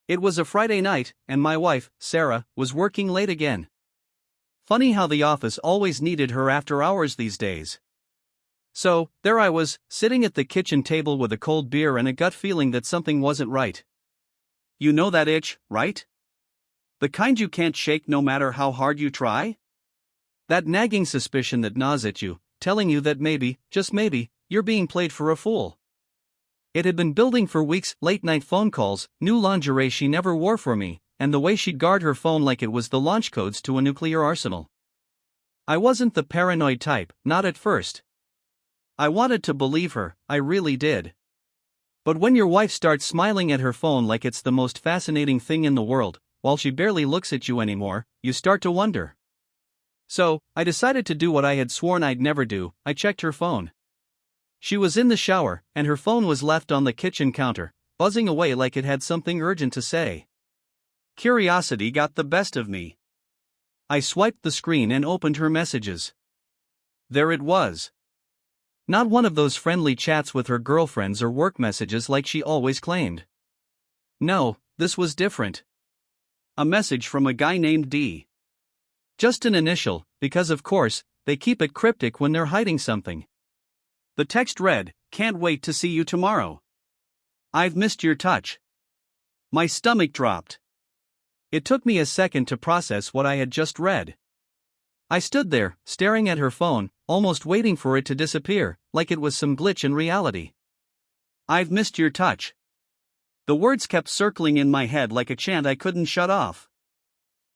It was a Friday night, and my wife, Sarah, was working late again. Funny how the office always needed her after hours these days. So, there I was, sitting at the kitchen table with a cold beer and a gut feeling that something wasn't right. You know that itch, right? The kind you can't shake no matter how hard you try? That nagging suspicion that gnaws at you, telling you that maybe, just maybe, you're being played for a fool. It had been building for weeks, late-night phone calls, new lingerie she never wore for me, and the way she'd guard her phone like it was the launch codes to a nuclear arsenal. I wasn't the paranoid type, not at first. I wanted to believe her, I really did. But when your wife starts smiling at her phone like it's the most fascinating thing in the world, while she barely looks at you anymore, you start to wonder. So, I decided to do what I had sworn I'd never do. I checked her phone. She was in the shower, and her phone was left on the kitchen counter, buzzing away like it had something urgent to say. Curiosity got the best of me. I swiped the screen and opened her messages. There it was. Not one of those friendly chats with her girlfriends or work messages like she always claimed. No, this was different. A message from a guy named D. Just an initial, because of course, they keep it cryptic when they're hiding something. The text read, "Can't wait to see you tomorrow. I've missed your touch." My stomach dropped. It took me a second to process what I had just read. I stood there, staring at her phone, almost waiting for it to disappear, like it was some glitch in reality. I've missed your touch. The words kept circling in my head like a chant I couldn't shut off.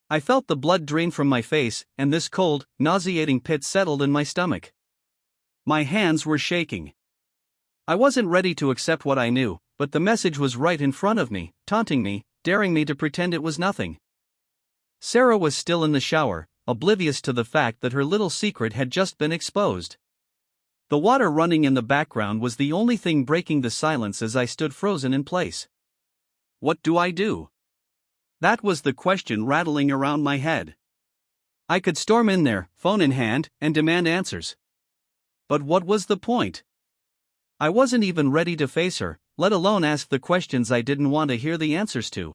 I felt the blood drain from my face, and this cold, nauseating pit settled in my stomach. My hands were shaking. I wasn't ready to accept what I knew, but the message was right in front of me, taunting me, daring me to pretend it was nothing. Sarah was still in the shower, oblivious to the fact that her little secret had just been exposed. The water running in the background was the only thing breaking the silence as I stood frozen in place. What do I do? That was the question rattling around my head. I could storm in there, phone in hand, and demand answers. But what was the point? I wasn't even ready to face her, let alone ask the questions I didn't want to hear the answers to.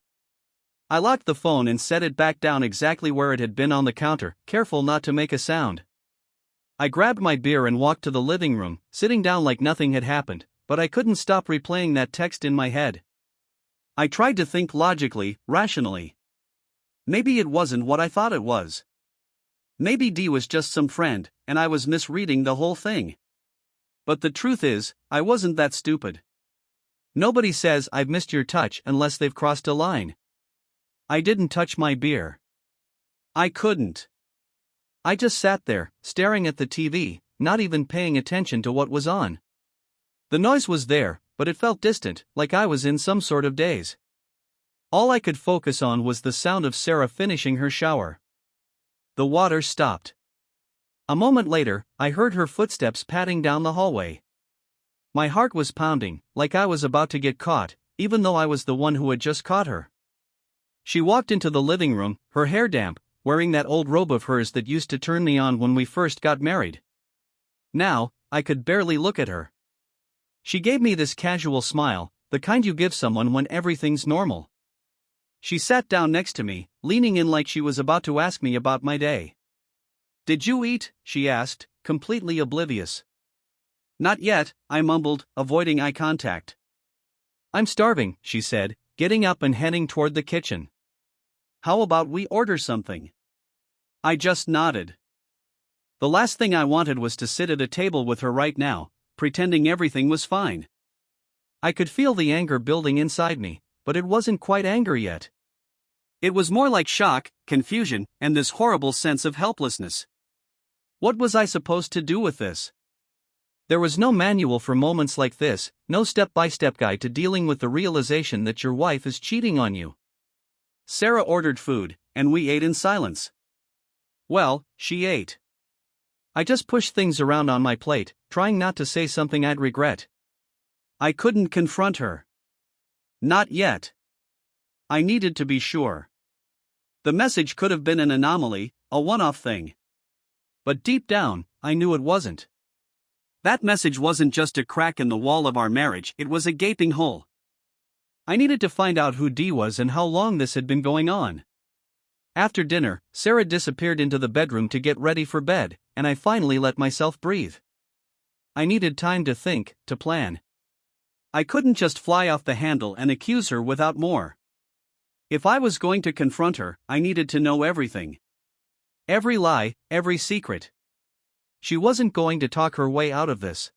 I locked the phone and set it back down exactly where it had been on the counter, careful not to make a sound. I grabbed my beer and walked to the living room, sitting down like nothing had happened, but I couldn't stop replaying that text in my head. I tried to think logically, rationally. Maybe it wasn't what I thought it was. Maybe D was just some friend, and I was misreading the whole thing. But the truth is, I wasn't that stupid. Nobody says I've missed your touch unless they've crossed a line. I didn't touch my beer. I couldn't. I just sat there, staring at the TV, not even paying attention to what was on. The noise was there, but it felt distant, like I was in some sort of daze. All I could focus on was the sound of Sarah finishing her shower. The water stopped. A moment later, I heard her footsteps padding down the hallway. My heart was pounding, like I was about to get caught, even though I was the one who had just caught her. She walked into the living room, her hair damp, wearing that old robe of hers that used to turn me on when we first got married. Now, I could barely look at her. She gave me this casual smile, the kind you give someone when everything's normal. She sat down next to me, leaning in like she was about to ask me about my day. "Did you eat?" she asked, completely oblivious. "Not yet," I mumbled, avoiding eye contact. "I'm starving," she said, getting up and heading toward the kitchen. "How about we order something?" I just nodded. The last thing I wanted was to sit at a table with her right now, pretending everything was fine. I could feel the anger building inside me, but it wasn't quite anger yet. It was more like shock, confusion, and this horrible sense of helplessness. What was I supposed to do with this? There was no manual for moments like this, no step-by-step guide to dealing with the realization that your wife is cheating on you. Sarah ordered food, and we ate in silence. Well, she ate. I just pushed things around on my plate, trying not to say something I'd regret. I couldn't confront her. Not yet. I needed to be sure. The message could have been an anomaly, a one-off thing. But deep down, I knew it wasn't. That message wasn't just a crack in the wall of our marriage, it was a gaping hole. I needed to find out who D was and how long this had been going on. After dinner, Sarah disappeared into the bedroom to get ready for bed, and I finally let myself breathe. I needed time to think, to plan. I couldn't just fly off the handle and accuse her without more. If I was going to confront her, I needed to know everything. Every lie, every secret. She wasn't going to talk her way out of this.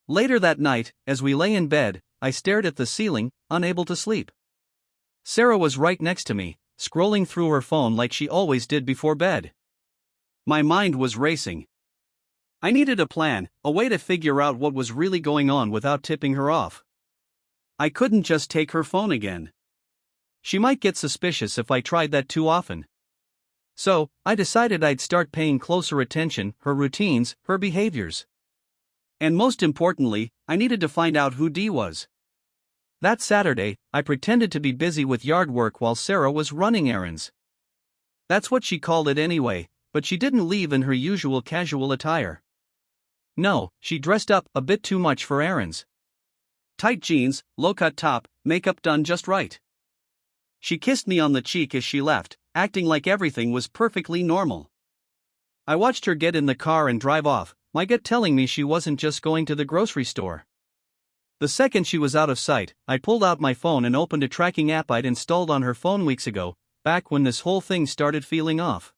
Later that night, as we lay in bed, I stared at the ceiling, unable to sleep. Sarah was right next to me, scrolling through her phone like she always did before bed. My mind was racing. I needed a plan, a way to figure out what was really going on without tipping her off. I couldn't just take her phone again. She might get suspicious if I tried that too often. So, I decided I'd start paying closer attention, her routines, her behaviors. And most importantly, I needed to find out who D was. That Saturday, I pretended to be busy with yard work while Sarah was running errands. That's what she called it anyway, but she didn't leave in her usual casual attire. No, she dressed up a bit too much for errands. Tight jeans, low-cut top, makeup done just right. She kissed me on the cheek as she left, acting like everything was perfectly normal. I watched her get in the car and drive off, my gut telling me she wasn't just going to the grocery store. The second she was out of sight, I pulled out my phone and opened a tracking app I'd installed on her phone weeks ago, back when this whole thing started feeling off.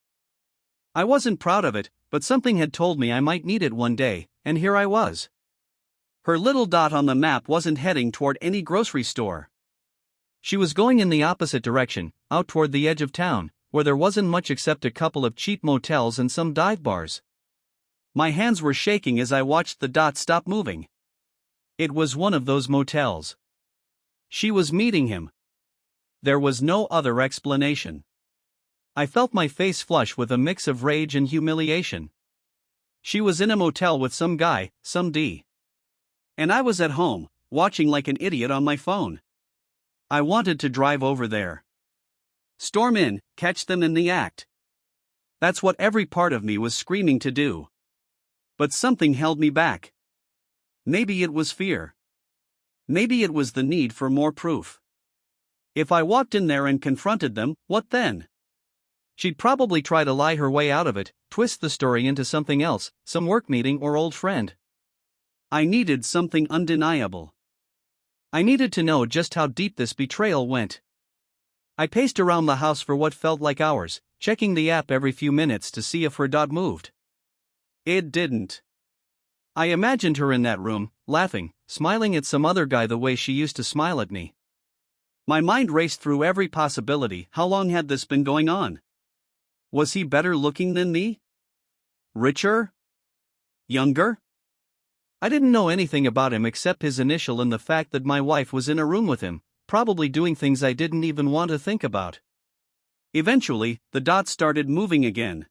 I wasn't proud of it, but something had told me I might need it one day, and here I was. Her little dot on the map wasn't heading toward any grocery store. She was going in the opposite direction, out toward the edge of town, where there wasn't much except a couple of cheap motels and some dive bars. My hands were shaking as I watched the dot stop moving. It was one of those motels. She was meeting him. There was no other explanation. I felt my face flush with a mix of rage and humiliation. She was in a motel with some guy, some D. And I was at home, watching like an idiot on my phone. I wanted to drive over there. Storm in, catch them in the act. That's what every part of me was screaming to do. But something held me back. Maybe it was fear. Maybe it was the need for more proof. If I walked in there and confronted them, what then? She'd probably try to lie her way out of it, twist the story into something else, some work meeting or old friend. I needed something undeniable. I needed to know just how deep this betrayal went. I paced around the house for what felt like hours, checking the app every few minutes to see if her dot moved. It didn't. I imagined her in that room, laughing, smiling at some other guy the way she used to smile at me. My mind raced through every possibility. How long had this been going on? Was he better looking than me? Richer? Younger? I didn't know anything about him except his initial and the fact that my wife was in a room with him, probably doing things I didn't even want to think about. Eventually, the dot started moving again.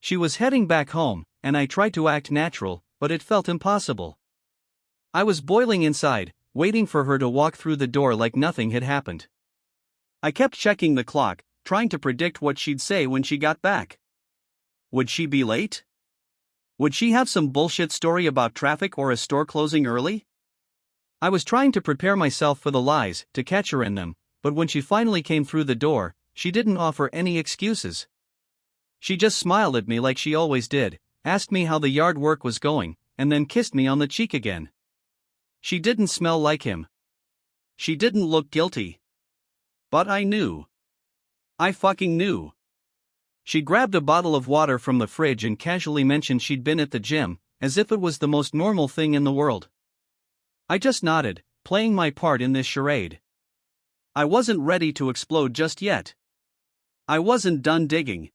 She was heading back home, and I tried to act natural, but it felt impossible. I was boiling inside, waiting for her to walk through the door like nothing had happened. I kept checking the clock, trying to predict what she'd say when she got back. Would she be late? Would she have some bullshit story about traffic or a store closing early? I was trying to prepare myself for the lies, to catch her in them, but when she finally came through the door, she didn't offer any excuses. She just smiled at me like she always did, asked me how the yard work was going, and then kissed me on the cheek again. She didn't smell like him. She didn't look guilty. But I knew. I fucking knew. She grabbed a bottle of water from the fridge and casually mentioned she'd been at the gym, as if it was the most normal thing in the world. I just nodded, playing my part in this charade. I wasn't ready to explode just yet. I wasn't done digging.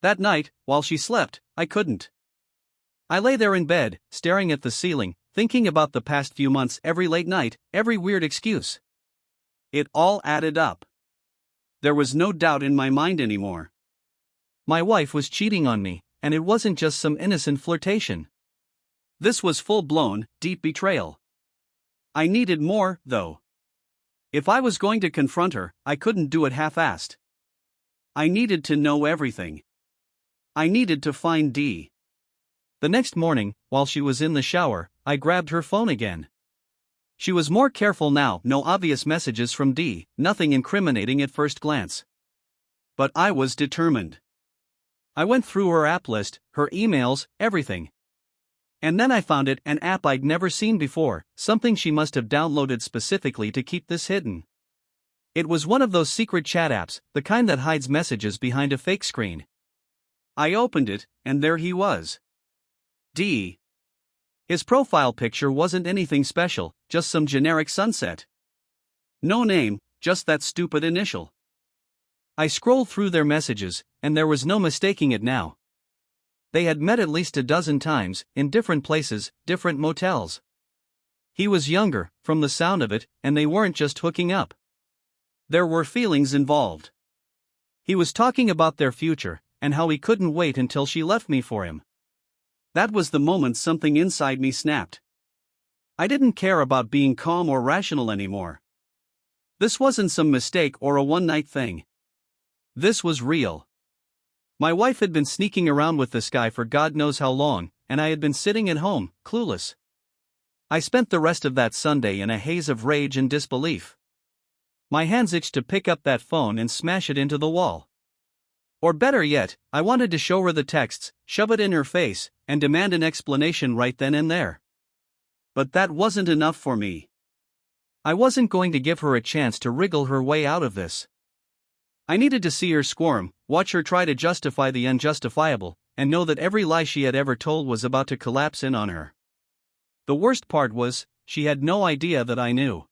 That night, while she slept, I couldn't. I lay there in bed, staring at the ceiling, thinking about the past few months every late night, every weird excuse. It all added up. There was no doubt in my mind anymore. My wife was cheating on me, and it wasn't just some innocent flirtation. This was full-blown, deep betrayal. I needed more, though. If I was going to confront her, I couldn't do it half-assed. I needed to know everything. I needed to find D. The next morning, while she was in the shower, I grabbed her phone again. She was more careful now, no obvious messages from D, nothing incriminating at first glance. But I was determined. I went through her app list, her emails, everything. And then I found an app I'd never seen before, something she must have downloaded specifically to keep this hidden. It was one of those secret chat apps, the kind that hides messages behind a fake screen. I opened it, and there he was. D. His profile picture wasn't anything special, just some generic sunset. No name, just that stupid initial. I scrolled through their messages, and there was no mistaking it now. They had met at least a dozen times, in different places, different motels. He was younger, from the sound of it, and they weren't just hooking up. There were feelings involved. He was talking about their future, and how he couldn't wait until she left me for him. That was the moment something inside me snapped. I didn't care about being calm or rational anymore. This wasn't some mistake or a one-night thing. This was real. My wife had been sneaking around with this guy for God knows how long, and I had been sitting at home, clueless. I spent the rest of that Sunday in a haze of rage and disbelief. My hands itched to pick up that phone and smash it into the wall. Or better yet, I wanted to show her the texts, shove it in her face, and demand an explanation right then and there. But that wasn't enough for me. I wasn't going to give her a chance to wriggle her way out of this. I needed to see her squirm, watch her try to justify the unjustifiable, and know that every lie she had ever told was about to collapse in on her. The worst part was, she had no idea that I knew.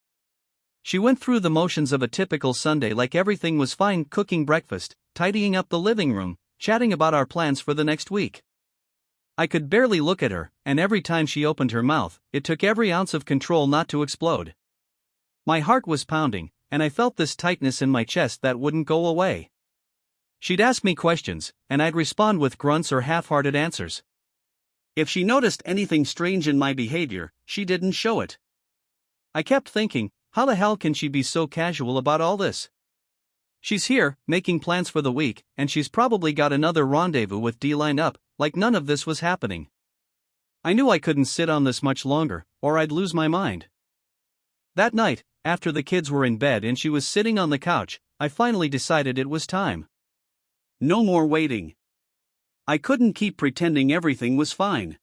She went through the motions of a typical Sunday like everything was fine, cooking breakfast, tidying up the living room, chatting about our plans for the next week. I could barely look at her, and every time she opened her mouth, it took every ounce of control not to explode. My heart was pounding, and I felt this tightness in my chest that wouldn't go away. She'd ask me questions, and I'd respond with grunts or half-hearted answers. If she noticed anything strange in my behavior, she didn't show it. I kept thinking, how the hell can she be so casual about all this? She's here, making plans for the week, and she's probably got another rendezvous with D lined up, like none of this was happening. I knew I couldn't sit on this much longer, or I'd lose my mind. That night, after the kids were in bed and she was sitting on the couch, I finally decided it was time. No more waiting. I couldn't keep pretending everything was fine.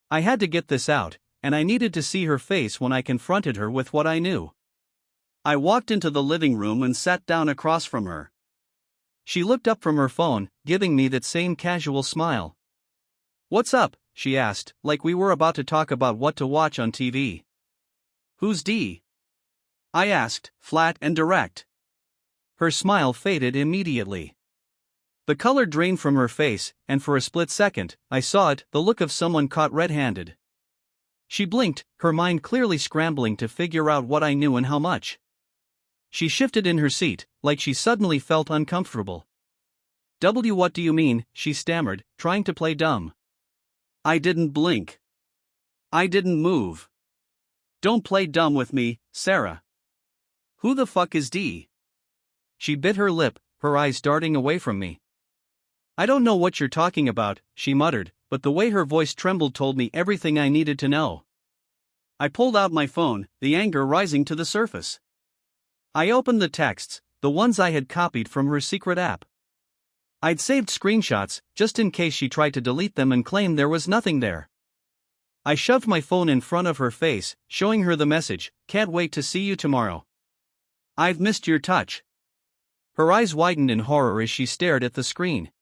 I had to get this out, and I needed to see her face when I confronted her with what I knew. I walked into the living room and sat down across from her. She looked up from her phone, giving me that same casual smile. "What's up?" she asked, like we were about to talk about what to watch on TV. "Who's D?" I asked, flat and direct. Her smile faded immediately. The color drained from her face, and for a split second, I saw it, the look of someone caught red-handed. She blinked, her mind clearly scrambling to figure out what I knew and how much. She shifted in her seat, like she suddenly felt uncomfortable. What do you mean?" she stammered, trying to play dumb. I didn't blink. I didn't move. "Don't play dumb with me, Sarah. Who the fuck is D?" She bit her lip, her eyes darting away from me. "I don't know what you're talking about," she muttered, but the way her voice trembled told me everything I needed to know. I pulled out my phone, the anger rising to the surface. I opened the texts, the ones I had copied from her secret app. I'd saved screenshots, just in case she tried to delete them and claim there was nothing there. I shoved my phone in front of her face, showing her the message, "Can't wait to see you tomorrow. I've missed your touch." Her eyes widened in horror as she stared at the screen.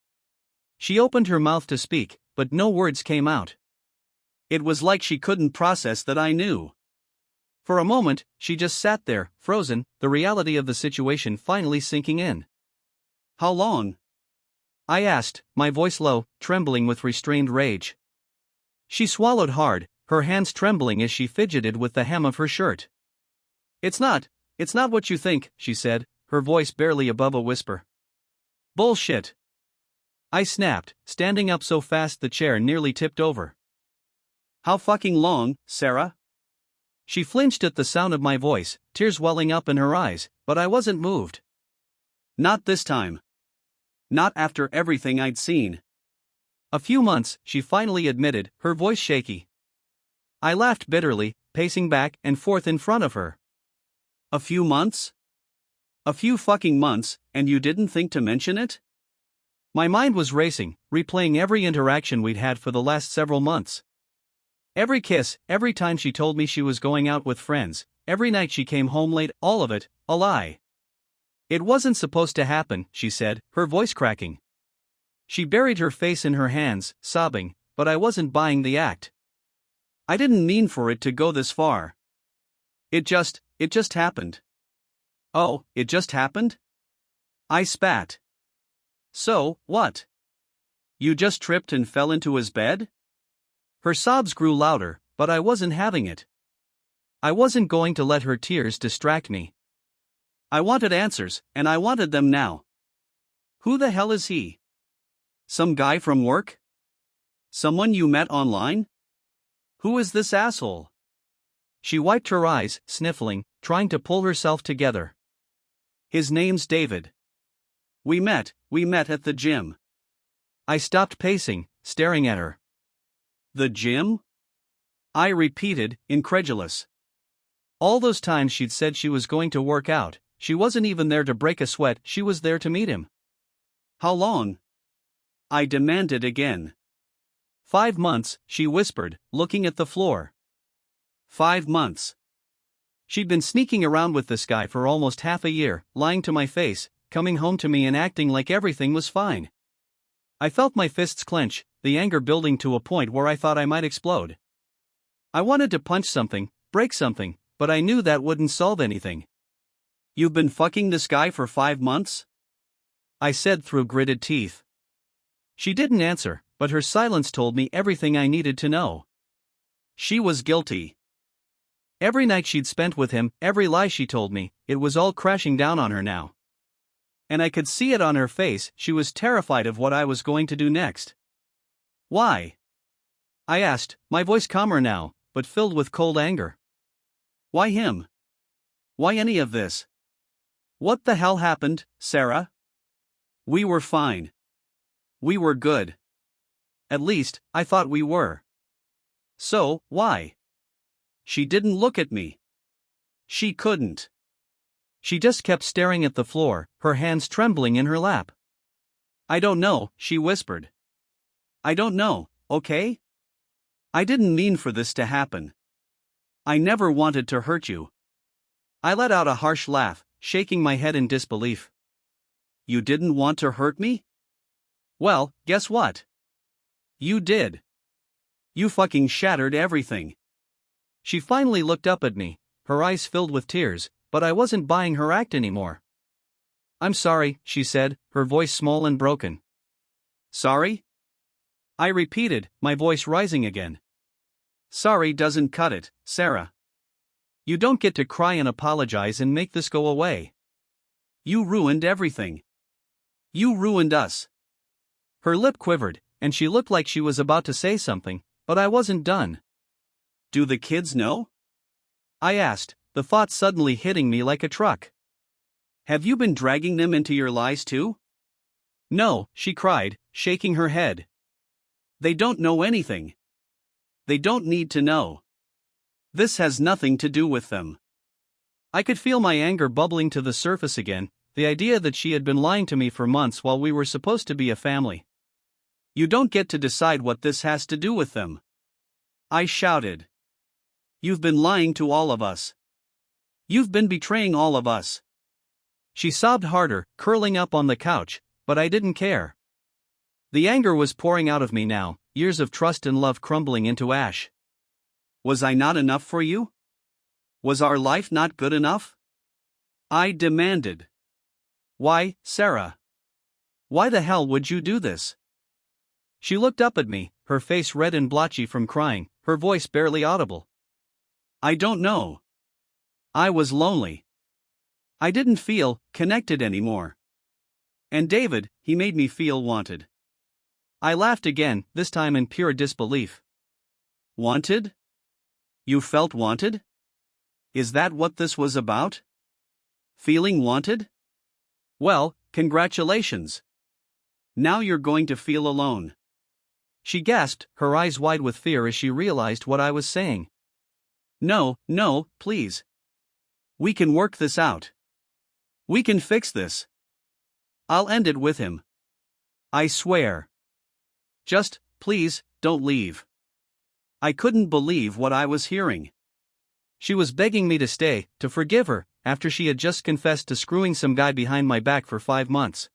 She opened her mouth to speak, but no words came out. It was like she couldn't process that I knew. For a moment, she just sat there, frozen, the reality of the situation finally sinking in. "How long?" I asked, my voice low, trembling with restrained rage. She swallowed hard, her hands trembling as she fidgeted with the hem of her shirt. It's not what you think," she said, her voice barely above a whisper. "Bullshit." I snapped, standing up so fast the chair nearly tipped over. "How fucking long, Sarah?" She flinched at the sound of my voice, tears welling up in her eyes, but I wasn't moved. "Not this time. Not after everything I'd seen." "A few months," she finally admitted, her voice shaky. I laughed bitterly, pacing back and forth in front of her. A few months? A few fucking months, and you didn't think to mention it? My mind was racing, replaying every interaction we'd had for the last several months. Every kiss, every time she told me she was going out with friends, every night she came home late, all of it, a lie. It wasn't supposed to happen, she said, her voice cracking. She buried her face in her hands, sobbing, but I wasn't buying the act. I didn't mean for it to go this far. It just happened. Oh, it just happened? I spat. So, what? You just tripped and fell into his bed? Her sobs grew louder, but I wasn't having it. I wasn't going to let her tears distract me. I wanted answers, and I wanted them now. Who the hell is he? Some guy from work? Someone you met online? Who is this asshole? She wiped her eyes, sniffling, trying to pull herself together. His name's David. We met at the gym. I stopped pacing, staring at her. The gym? I repeated, incredulous. All those times she'd said she was going to work out, she wasn't even there to break a sweat, she was there to meet him. How long? I demanded again. 5 months, she whispered, looking at the floor. 5 months. She'd been sneaking around with this guy for almost half a year, lying to my face, coming home to me and acting like everything was fine. I felt my fists clench, the anger building to a point where I thought I might explode. I wanted to punch something, break something, but I knew that wouldn't solve anything. You've been fucking this guy for 5 months? I said through gritted teeth. She didn't answer, but her silence told me everything I needed to know. She was guilty. Every night she'd spent with him, every lie she told me, it was all crashing down on her now. And I could see it on her face, she was terrified of what I was going to do next. Why? I asked, my voice calmer now, but filled with cold anger. Why him? Why any of this? What the hell happened, Sarah? We were fine. We were good. At least, I thought we were. So, why? She didn't look at me. She couldn't. She just kept staring at the floor, her hands trembling in her lap. I don't know, she whispered. I don't know, okay? I didn't mean for this to happen. I never wanted to hurt you. I let out a harsh laugh, shaking my head in disbelief. You didn't want to hurt me? Well, guess what? You did. You fucking shattered everything. She finally looked up at me, her eyes filled with tears, but I wasn't buying her act anymore. I'm sorry, she said, her voice small and broken. Sorry? I repeated, my voice rising again. Sorry doesn't cut it, Sarah. You don't get to cry and apologize and make this go away. You ruined everything. You ruined us. Her lip quivered, and she looked like she was about to say something, but I wasn't done. Do the kids know? I asked, the thought suddenly hitting me like a truck. Have you been dragging them into your lies too? No, she cried, shaking her head. They don't know anything. They don't need to know. This has nothing to do with them. I could feel my anger bubbling to the surface again, the idea that she had been lying to me for months while we were supposed to be a family. You don't get to decide what this has to do with them. I shouted. You've been lying to all of us. You've been betraying all of us. She sobbed harder, curling up on the couch, but I didn't care. The anger was pouring out of me now, years of trust and love crumbling into ash. Was I not enough for you? Was our life not good enough? I demanded. Why, Sarah? Why the hell would you do this? She looked up at me, her face red and blotchy from crying, her voice barely audible. I don't know. I was lonely. I didn't feel connected anymore. And David, he made me feel wanted. I laughed again, this time in pure disbelief. Wanted? You felt wanted? Is that what this was about? Feeling wanted? Well, congratulations. Now you're going to feel alone. She gasped, her eyes wide with fear as she realized what I was saying. No, no, please. We can work this out. We can fix this. I'll end it with him. I swear. Just, please, don't leave. I couldn't believe what I was hearing. She was begging me to stay, to forgive her, after she had just confessed to screwing some guy behind my back for 5 months.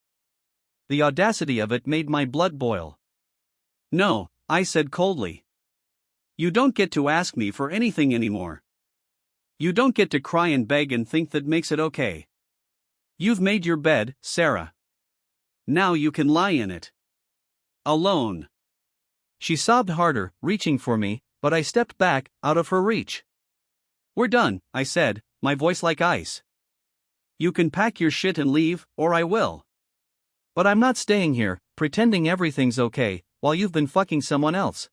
The audacity of it made my blood boil. No, I said coldly. You don't get to ask me for anything anymore. You don't get to cry and beg and think that makes it okay. You've made your bed, Sarah. Now you can lie in it. Alone. She sobbed harder, reaching for me, but I stepped back, out of her reach. We're done, I said, my voice like ice. You can pack your shit and leave, or I will. But I'm not staying here, pretending everything's okay, while you've been fucking someone else.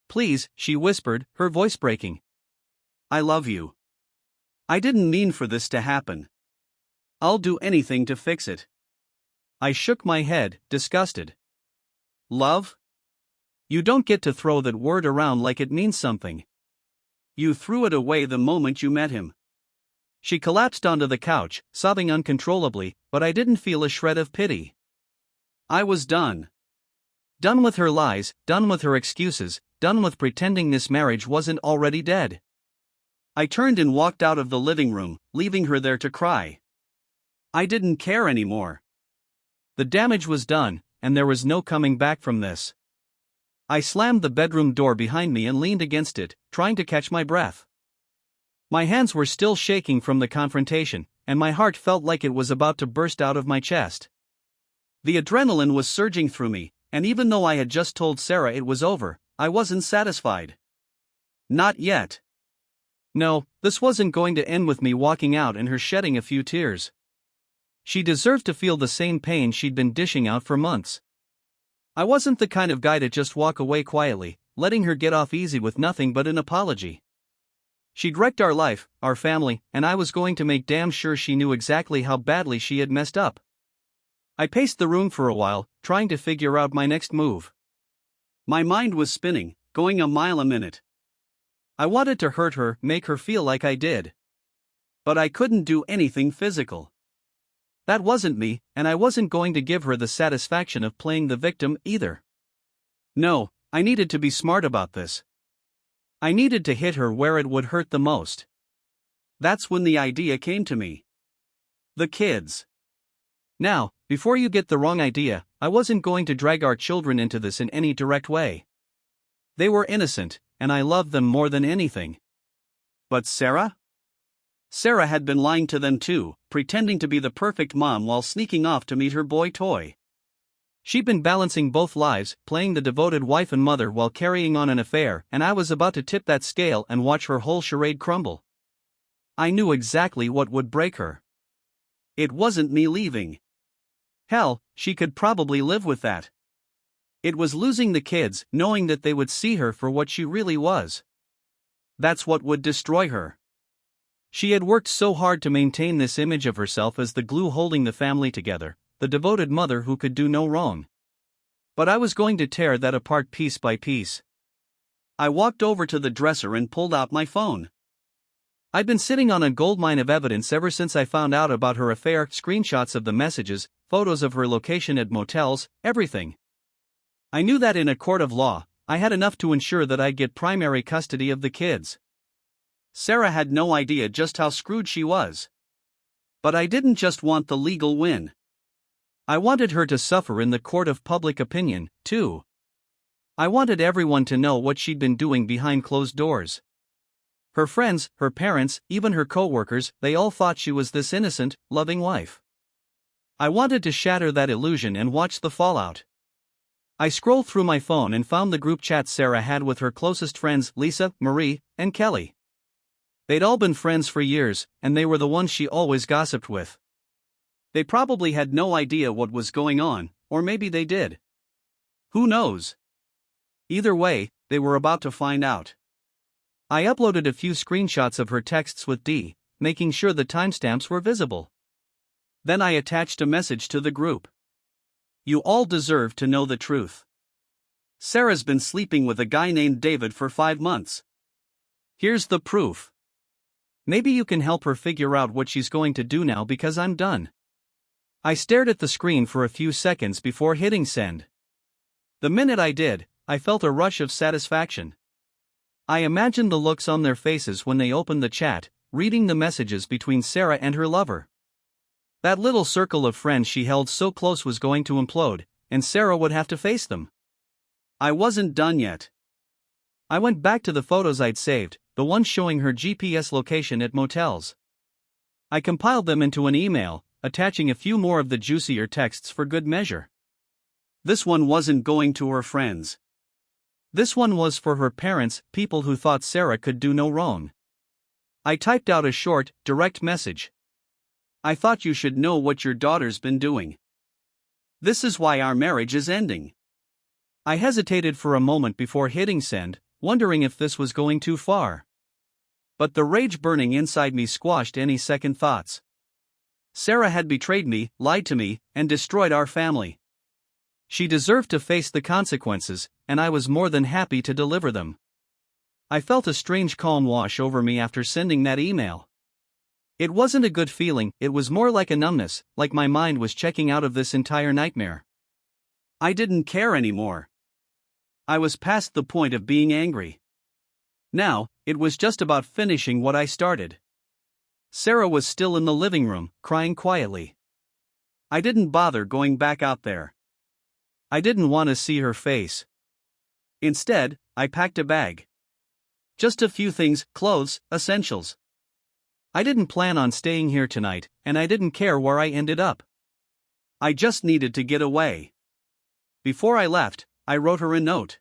Please, she whispered, her voice breaking. I love you. I didn't mean for this to happen. I'll do anything to fix it. I shook my head, disgusted. Love? You don't get to throw that word around like it means something. You threw it away the moment you met him. She collapsed onto the couch, sobbing uncontrollably, but I didn't feel a shred of pity. I was done. Done with her lies, done with her excuses, done with pretending this marriage wasn't already dead. I turned and walked out of the living room, leaving her there to cry. I didn't care anymore. The damage was done, and there was no coming back from this. I slammed the bedroom door behind me and leaned against it, trying to catch my breath. My hands were still shaking from the confrontation, and my heart felt like it was about to burst out of my chest. The adrenaline was surging through me, and even though I had just told Sarah it was over, I wasn't satisfied. Not yet. No, this wasn't going to end with me walking out and her shedding a few tears. She deserved to feel the same pain she'd been dishing out for months. I wasn't the kind of guy to just walk away quietly, letting her get off easy with nothing but an apology. She'd wrecked our life, our family, and I was going to make damn sure she knew exactly how badly she had messed up. I paced the room for a while, trying to figure out my next move. My mind was spinning, going a mile a minute. I wanted to hurt her, make her feel like I did. But I couldn't do anything physical. That wasn't me, and I wasn't going to give her the satisfaction of playing the victim either. No, I needed to be smart about this. I needed to hit her where it would hurt the most. That's when the idea came to me. The kids. Now, before you get the wrong idea, I wasn't going to drag our children into this in any direct way. They were innocent, and I loved them more than anything. But Sarah? Sarah had been lying to them too, pretending to be the perfect mom while sneaking off to meet her boy toy. She'd been balancing both lives, playing the devoted wife and mother while carrying on an affair, and I was about to tip that scale and watch her whole charade crumble. I knew exactly what would break her. It wasn't me leaving. Hell, she could probably live with that. It was losing the kids, knowing that they would see her for what she really was. That's what would destroy her. She had worked so hard to maintain this image of herself as the glue holding the family together, the devoted mother who could do no wrong. But I was going to tear that apart piece by piece. I walked over to the dresser and pulled out my phone. I'd been sitting on a goldmine of evidence ever since I found out about her affair, screenshots of the messages, photos of her location at motels, everything. I knew that in a court of law, I had enough to ensure that I'd get primary custody of the kids. Sarah had no idea just how screwed she was. But I didn't just want the legal win. I wanted her to suffer in the court of public opinion, too. I wanted everyone to know what she'd been doing behind closed doors. Her friends, her parents, even her co-workers, they all thought she was this innocent, loving wife. I wanted to shatter that illusion and watch the fallout. I scrolled through my phone and found the group chat Sarah had with her closest friends, Lisa, Marie, and Kelly. They'd all been friends for years, and they were the ones she always gossiped with. They probably had no idea what was going on, or maybe they did. Who knows? Either way, they were about to find out. I uploaded a few screenshots of her texts with D, making sure the timestamps were visible. Then I attached a message to the group. You all deserve to know the truth. Sarah's been sleeping with a guy named David for 5 months. Here's the proof. Maybe you can help her figure out what she's going to do now because I'm done. I stared at the screen for a few seconds before hitting send. The minute I did, I felt a rush of satisfaction. I imagined the looks on their faces when they opened the chat, reading the messages between Sarah and her lover. That little circle of friends she held so close was going to implode, and Sarah would have to face them. I wasn't done yet. I went back to the photos I'd saved, the ones showing her GPS location at motels. I compiled them into an email, attaching a few more of the juicier texts for good measure. This one wasn't going to her friends. This one was for her parents, people who thought Sarah could do no wrong. I typed out a short, direct message. I thought you should know what your daughter's been doing. This is why our marriage is ending. I hesitated for a moment before hitting send, wondering if this was going too far. But the rage burning inside me squashed any second thoughts. Sarah had betrayed me, lied to me, and destroyed our family. She deserved to face the consequences, and I was more than happy to deliver them. I felt a strange calm wash over me after sending that email. It wasn't a good feeling, it was more like a numbness, like my mind was checking out of this entire nightmare. I didn't care anymore. I was past the point of being angry. Now, it was just about finishing what I started. Sarah was still in the living room, crying quietly. I didn't bother going back out there. I didn't want to see her face. Instead, I packed a bag. Just a few things, clothes, essentials. I didn't plan on staying here tonight, and I didn't care where I ended up. I just needed to get away. Before I left, I wrote her a note.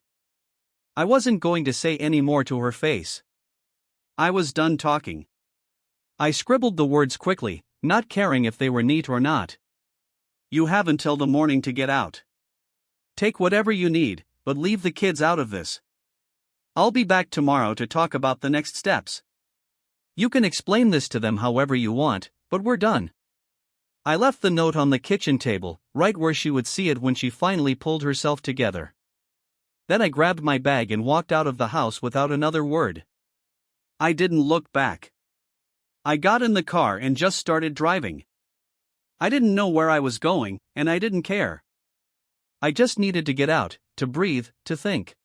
I wasn't going to say any more to her face. I was done talking. I scribbled the words quickly, not caring if they were neat or not. You have until the morning to get out. Take whatever you need, but leave the kids out of this. I'll be back tomorrow to talk about the next steps. You can explain this to them however you want, but we're done. I left the note on the kitchen table, right where she would see it when she finally pulled herself together. Then I grabbed my bag and walked out of the house without another word. I didn't look back. I got in the car and just started driving. I didn't know where I was going, and I didn't care. I just needed to get out, to breathe, to think.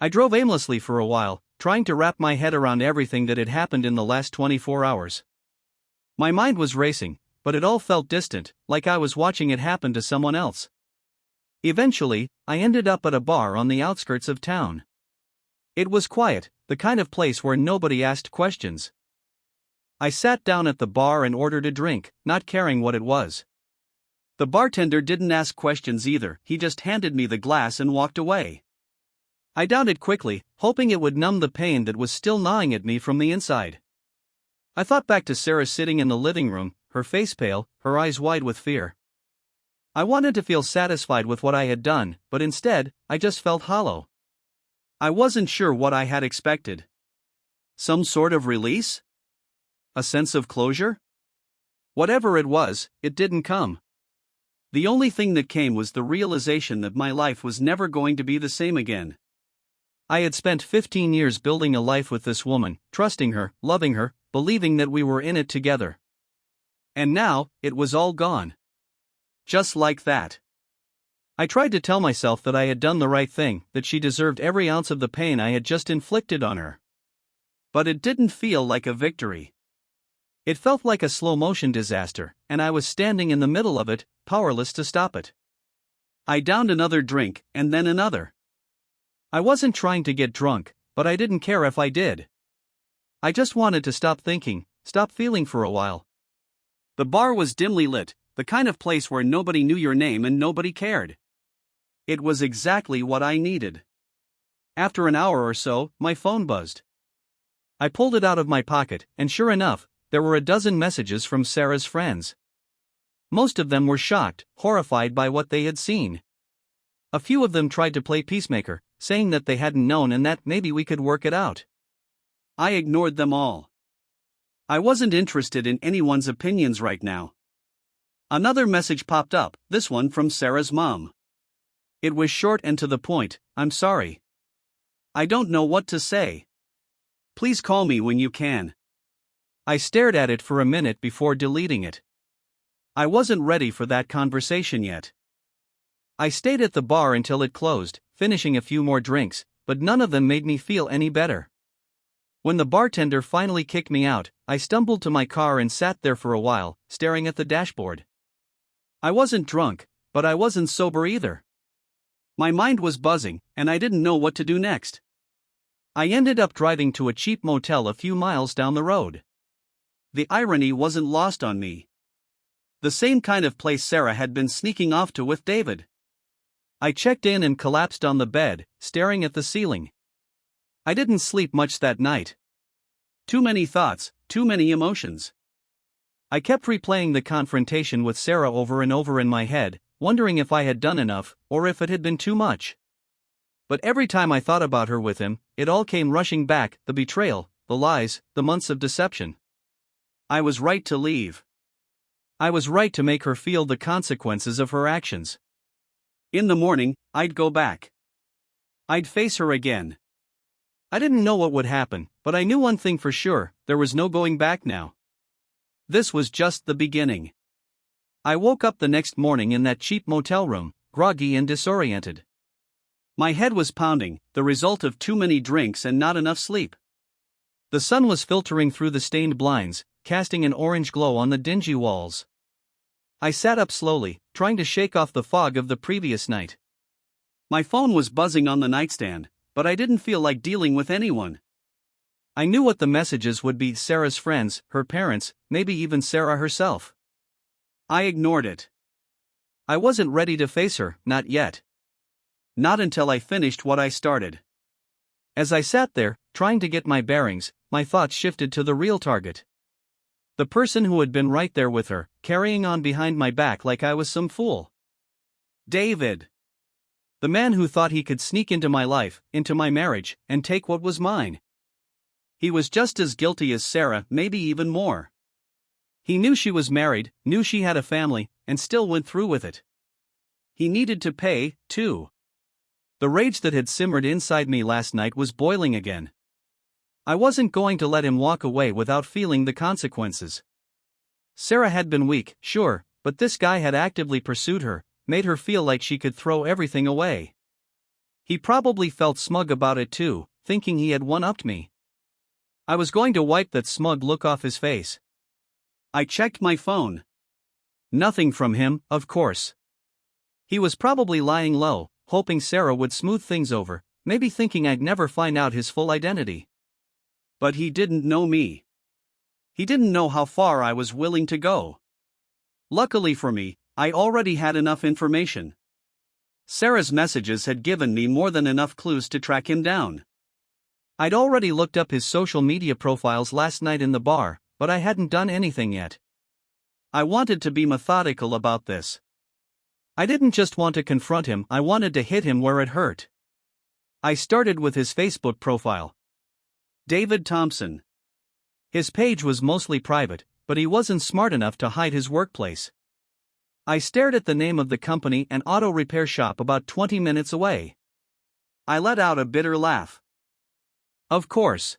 I drove aimlessly for a while, trying to wrap my head around everything that had happened in the last 24 hours. My mind was racing, but it all felt distant, like I was watching it happen to someone else. Eventually, I ended up at a bar on the outskirts of town. It was quiet, the kind of place where nobody asked questions. I sat down at the bar and ordered a drink, not caring what it was. The bartender didn't ask questions either, he just handed me the glass and walked away. I downed it quickly, hoping it would numb the pain that was still gnawing at me from the inside. I thought back to Sarah sitting in the living room, her face pale, her eyes wide with fear. I wanted to feel satisfied with what I had done, but instead, I just felt hollow. I wasn't sure what I had expected. Some sort of release? A sense of closure? Whatever it was, it didn't come. The only thing that came was the realization that my life was never going to be the same again. I had spent 15 years building a life with this woman, trusting her, loving her, believing that we were in it together. And now, it was all gone. Just like that. I tried to tell myself that I had done the right thing, that she deserved every ounce of the pain I had just inflicted on her. But it didn't feel like a victory. It felt like a slow-motion disaster, and I was standing in the middle of it, powerless to stop it. I downed another drink, and then another. I wasn't trying to get drunk, but I didn't care if I did. I just wanted to stop thinking, stop feeling for a while. The bar was dimly lit, the kind of place where nobody knew your name and nobody cared. It was exactly what I needed. After an hour or so, my phone buzzed. I pulled it out of my pocket, and sure enough, there were a dozen messages from Sarah's friends. Most of them were shocked, horrified by what they had seen. A few of them tried to play peacemaker, saying that they hadn't known and that maybe we could work it out. I ignored them all. I wasn't interested in anyone's opinions right now. Another message popped up, this one from Sarah's mom. It was short and to the point, "I'm sorry. I don't know what to say. Please call me when you can. I stared at it for a minute before deleting it. I wasn't ready for that conversation yet. I stayed at the bar until it closed, finishing a few more drinks, but none of them made me feel any better. When the bartender finally kicked me out, I stumbled to my car and sat there for a while, staring at the dashboard. I wasn't drunk, but I wasn't sober either. My mind was buzzing, and I didn't know what to do next. I ended up driving to a cheap motel a few miles down the road. The irony wasn't lost on me. The same kind of place Sarah had been sneaking off to with David. I checked in and collapsed on the bed, staring at the ceiling. I didn't sleep much that night. Too many thoughts, too many emotions. I kept replaying the confrontation with Sarah over and over in my head, wondering if I had done enough, or if it had been too much. But every time I thought about her with him, it all came rushing back: the betrayal, the lies, the months of deception. I was right to leave. I was right to make her feel the consequences of her actions. In the morning, I'd go back. I'd face her again. I didn't know what would happen, but I knew one thing for sure: there was no going back now. This was just the beginning. I woke up the next morning in that cheap motel room, groggy and disoriented. My head was pounding, the result of too many drinks and not enough sleep. The sun was filtering through the stained blinds, casting an orange glow on the dingy walls. I sat up slowly, trying to shake off the fog of the previous night. My phone was buzzing on the nightstand, but I didn't feel like dealing with anyone. I knew what the messages would be: Sarah's friends, her parents, maybe even Sarah herself. I ignored it. I wasn't ready to face her, not yet. Not until I finished what I started. As I sat there, trying to get my bearings, my thoughts shifted to the real target. The person who had been right there with her, carrying on behind my back like I was some fool. David. The man who thought he could sneak into my life, into my marriage, and take what was mine. He was just as guilty as Sarah, maybe even more. He knew she was married, knew she had a family, and still went through with it. He needed to pay, too. The rage that had simmered inside me last night was boiling again. I wasn't going to let him walk away without feeling the consequences. Sarah had been weak, sure, but this guy had actively pursued her, made her feel like she could throw everything away. He probably felt smug about it too, thinking he had one-upped me. I was going to wipe that smug look off his face. I checked my phone. Nothing from him, of course. He was probably lying low, hoping Sarah would smooth things over, maybe thinking I'd never find out his full identity. But he didn't know me. He didn't know how far I was willing to go. Luckily for me, I already had enough information. Sarah's messages had given me more than enough clues to track him down. I'd already looked up his social media profiles last night in the bar, but I hadn't done anything yet. I wanted to be methodical about this. I didn't just want to confront him, I wanted to hit him where it hurt. I started with his Facebook profile. David Thompson. His page was mostly private, but he wasn't smart enough to hide his workplace. I stared at the name of the company, an auto repair shop about 20 minutes away. I let out a bitter laugh. Of course.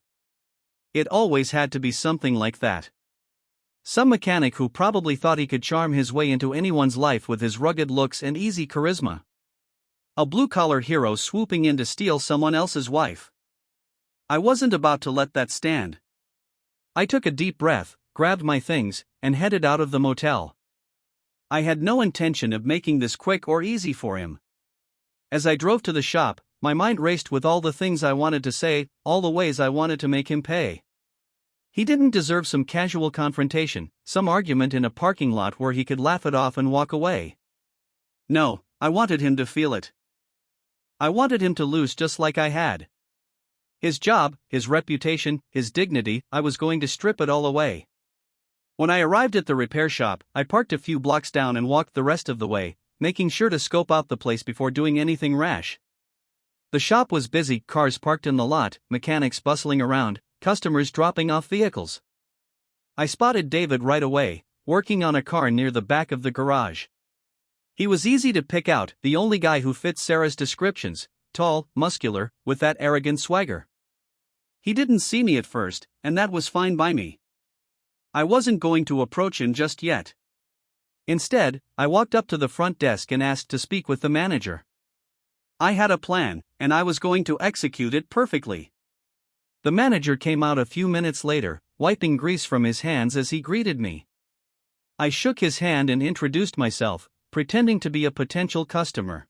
It always had to be something like that. Some mechanic who probably thought he could charm his way into anyone's life with his rugged looks and easy charisma. A blue-collar hero swooping in to steal someone else's wife. I wasn't about to let that stand. I took a deep breath, grabbed my things, and headed out of the motel. I had no intention of making this quick or easy for him. As I drove to the shop, my mind raced with all the things I wanted to say, all the ways I wanted to make him pay. He didn't deserve some casual confrontation, some argument in a parking lot where he could laugh it off and walk away. No, I wanted him to feel it. I wanted him to lose just like I had. His job, his reputation, his dignity, I was going to strip it all away. When I arrived at the repair shop, I parked a few blocks down and walked the rest of the way, making sure to scope out the place before doing anything rash. The shop was busy, cars parked in the lot, mechanics bustling around, customers dropping off vehicles. I spotted David right away, working on a car near the back of the garage. He was easy to pick out, the only guy who fit Sarah's descriptions: tall, muscular, with that arrogant swagger. He didn't see me at first, and that was fine by me. I wasn't going to approach him just yet. Instead, I walked up to the front desk and asked to speak with the manager. I had a plan, and I was going to execute it perfectly. The manager came out a few minutes later, wiping grease from his hands as he greeted me. I shook his hand and introduced myself, pretending to be a potential customer.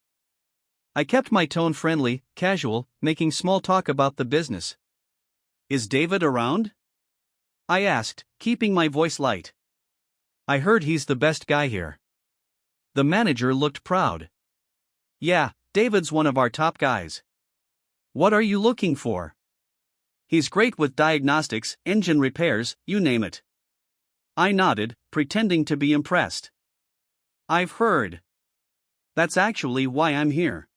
I kept my tone friendly, casual, making small talk about the business. "Is David around?" I asked, keeping my voice light. "I heard he's the best guy here." The manager looked proud. "Yeah, David's one of our top guys." "What are you looking for?" "He's great with diagnostics, engine repairs, you name it." I nodded, pretending to be impressed. "I've heard. That's actually why I'm here.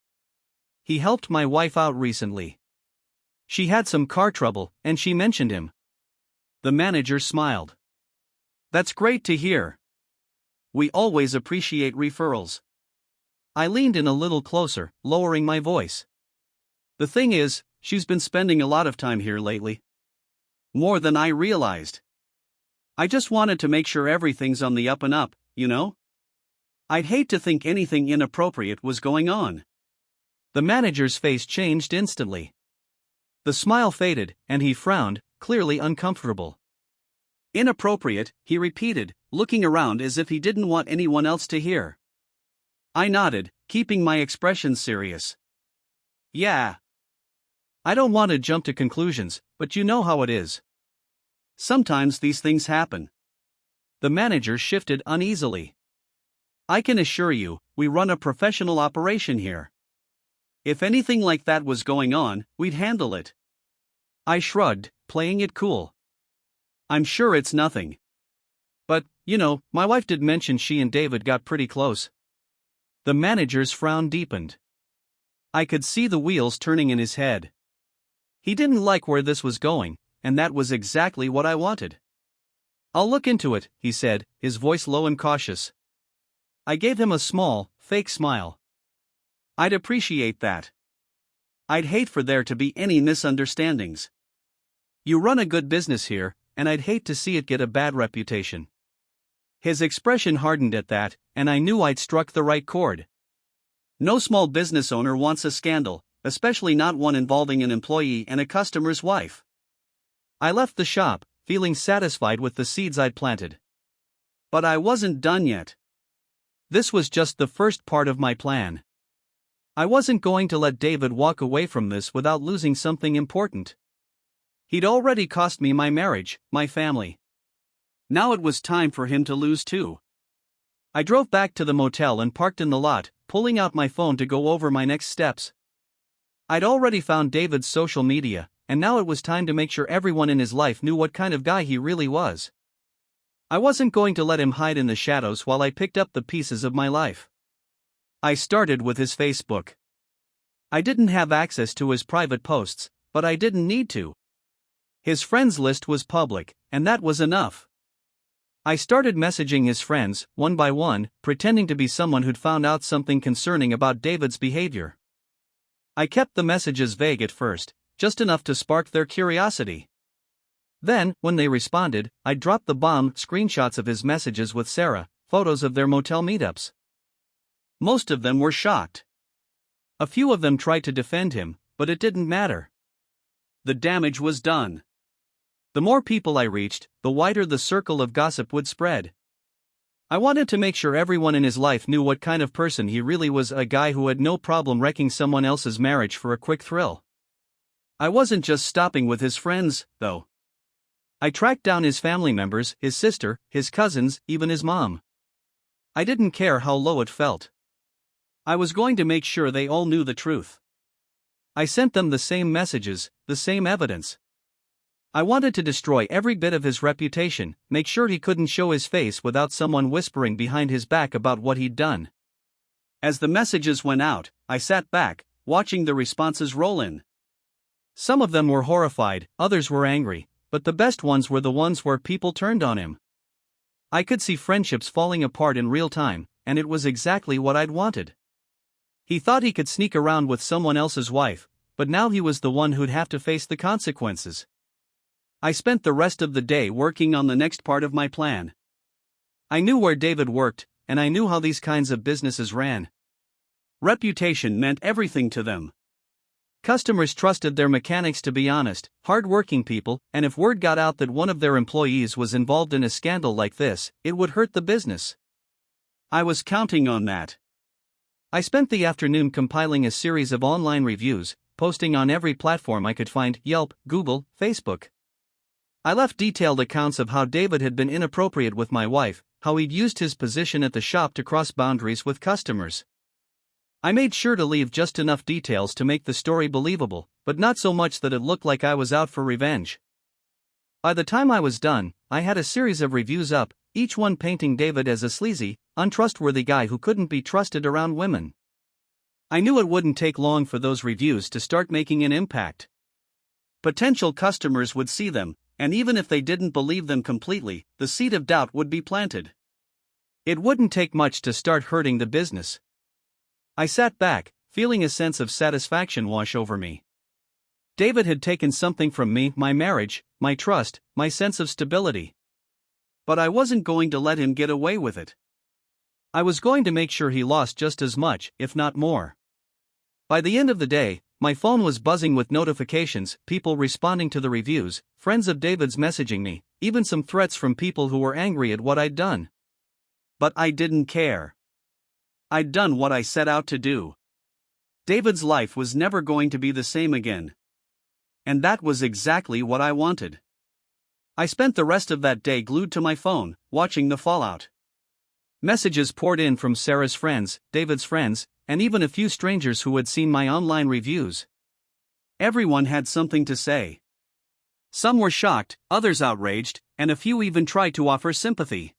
He helped my wife out recently. She had some car trouble, and she mentioned him." The manager smiled. "That's great to hear. We always appreciate referrals." I leaned in a little closer, lowering my voice. "The thing is, she's been spending a lot of time here lately. More than I realized. I just wanted to make sure everything's on the up and up, you know? I'd hate to think anything inappropriate was going on." The manager's face changed instantly. The smile faded, and he frowned, clearly uncomfortable. "Inappropriate," he repeated, looking around as if he didn't want anyone else to hear. I nodded, keeping my expression serious. "Yeah. I don't want to jump to conclusions, but you know how it is. Sometimes these things happen." The manager shifted uneasily. "I can assure you, we run a professional operation here. If anything like that was going on, we'd handle it." I shrugged, playing it cool. "I'm sure it's nothing. But, my wife did mention she and David got pretty close." The manager's frown deepened. I could see the wheels turning in his head. He didn't like where this was going, and that was exactly what I wanted. "I'll look into it," he said, his voice low and cautious. I gave him a small, fake smile. "I'd appreciate that. I'd hate for there to be any misunderstandings. You run a good business here, and I'd hate to see it get a bad reputation." His expression hardened at that, and I knew I'd struck the right chord. No small business owner wants a scandal, especially not one involving an employee and a customer's wife. I left the shop, feeling satisfied with the seeds I'd planted. But I wasn't done yet. This was just the first part of my plan. I wasn't going to let David walk away from this without losing something important. He'd already cost me my marriage, my family. Now it was time for him to lose too. I drove back to the motel and parked in the lot, pulling out my phone to go over my next steps. I'd already found David's social media, and now it was time to make sure everyone in his life knew what kind of guy he really was. I wasn't going to let him hide in the shadows while I picked up the pieces of my life. I started with his Facebook. I didn't have access to his private posts, but I didn't need to. His friends list was public, and that was enough. I started messaging his friends, one by one, pretending to be someone who'd found out something concerning about David's behavior. I kept the messages vague at first, just enough to spark their curiosity. Then, when they responded, I dropped the bomb screenshots of his messages with Sarah, photos of their motel meetups. Most of them were shocked. A few of them tried to defend him, but it didn't matter. The damage was done. The more people I reached, the wider the circle of gossip would spread. I wanted to make sure everyone in his life knew what kind of person he really was, a guy who had no problem wrecking someone else's marriage for a quick thrill. I wasn't just stopping with his friends, though. I tracked down his family members, his sister, his cousins, even his mom. I didn't care how low it felt. I was going to make sure they all knew the truth. I sent them the same messages, the same evidence. I wanted to destroy every bit of his reputation, make sure he couldn't show his face without someone whispering behind his back about what he'd done. As the messages went out, I sat back, watching the responses roll in. Some of them were horrified, others were angry, but the best ones were the ones where people turned on him. I could see friendships falling apart in real time, and it was exactly what I'd wanted. He thought he could sneak around with someone else's wife, but now he was the one who'd have to face the consequences. I spent the rest of the day working on the next part of my plan. I knew where David worked, and I knew how these kinds of businesses ran. Reputation meant everything to them. Customers trusted their mechanics to be honest, hard-working people, and if word got out that one of their employees was involved in a scandal like this, it would hurt the business. I was counting on that. I spent the afternoon compiling a series of online reviews, posting on every platform I could find: Yelp, Google, Facebook. I left detailed accounts of how David had been inappropriate with my wife, how he'd used his position at the shop to cross boundaries with customers. I made sure to leave just enough details to make the story believable, but not so much that it looked like I was out for revenge. By the time I was done, I had a series of reviews up, each one painting David as a sleazy, untrustworthy guy who couldn't be trusted around women. I knew it wouldn't take long for those reviews to start making an impact. Potential customers would see them, and even if they didn't believe them completely, the seed of doubt would be planted. It wouldn't take much to start hurting the business. I sat back, feeling a sense of satisfaction wash over me. David had taken something from me: my marriage, my trust, my sense of stability. But I wasn't going to let him get away with it. I was going to make sure he lost just as much, if not more. By the end of the day, my phone was buzzing with notifications, people responding to the reviews, friends of David's messaging me, even some threats from people who were angry at what I'd done. But I didn't care. I'd done what I set out to do. David's life was never going to be the same again. And that was exactly what I wanted. I spent the rest of that day glued to my phone, watching the fallout. Messages poured in from Sarah's friends, David's friends, and even a few strangers who had seen my online reviews. Everyone had something to say. Some were shocked, others outraged, and a few even tried to offer sympathy.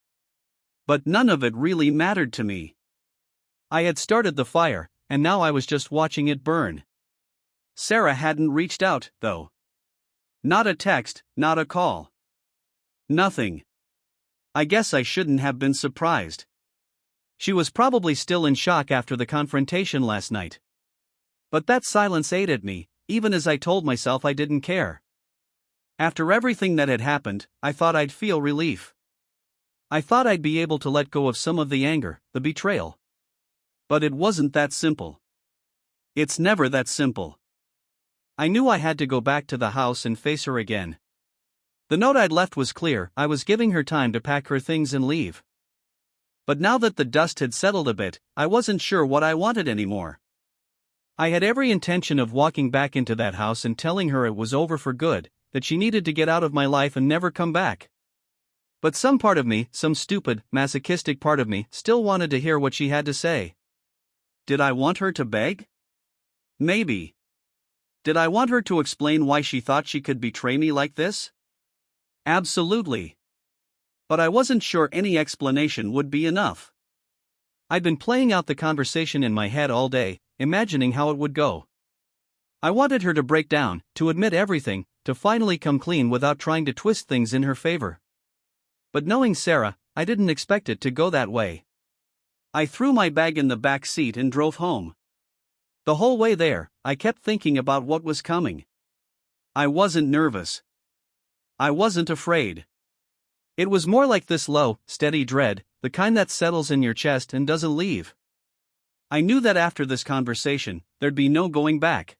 But none of it really mattered to me. I had started the fire, and now I was just watching it burn. Sarah hadn't reached out, though. Not a text, not a call. Nothing. I guess I shouldn't have been surprised. She was probably still in shock after the confrontation last night. But that silence ate at me, even as I told myself I didn't care. After everything that had happened, I thought I'd feel relief. I thought I'd be able to let go of some of the anger, the betrayal. But it wasn't that simple. It's never that simple. I knew I had to go back to the house and face her again. The note I'd left was clear: I was giving her time to pack her things and leave. But now that the dust had settled a bit, I wasn't sure what I wanted anymore. I had every intention of walking back into that house and telling her it was over for good, that she needed to get out of my life and never come back. But some part of me, some stupid, masochistic part of me, still wanted to hear what she had to say. Did I want her to beg? Maybe. Did I want her to explain why she thought she could betray me like this? Absolutely. But I wasn't sure any explanation would be enough. I'd been playing out the conversation in my head all day, imagining how it would go. I wanted her to break down, to admit everything, to finally come clean without trying to twist things in her favor. But knowing Sarah, I didn't expect it to go that way. I threw my bag in the back seat and drove home. The whole way there, I kept thinking about what was coming. I wasn't nervous. I wasn't afraid. It was more like this low, steady dread, the kind that settles in your chest and doesn't leave. I knew that after this conversation, there'd be no going back.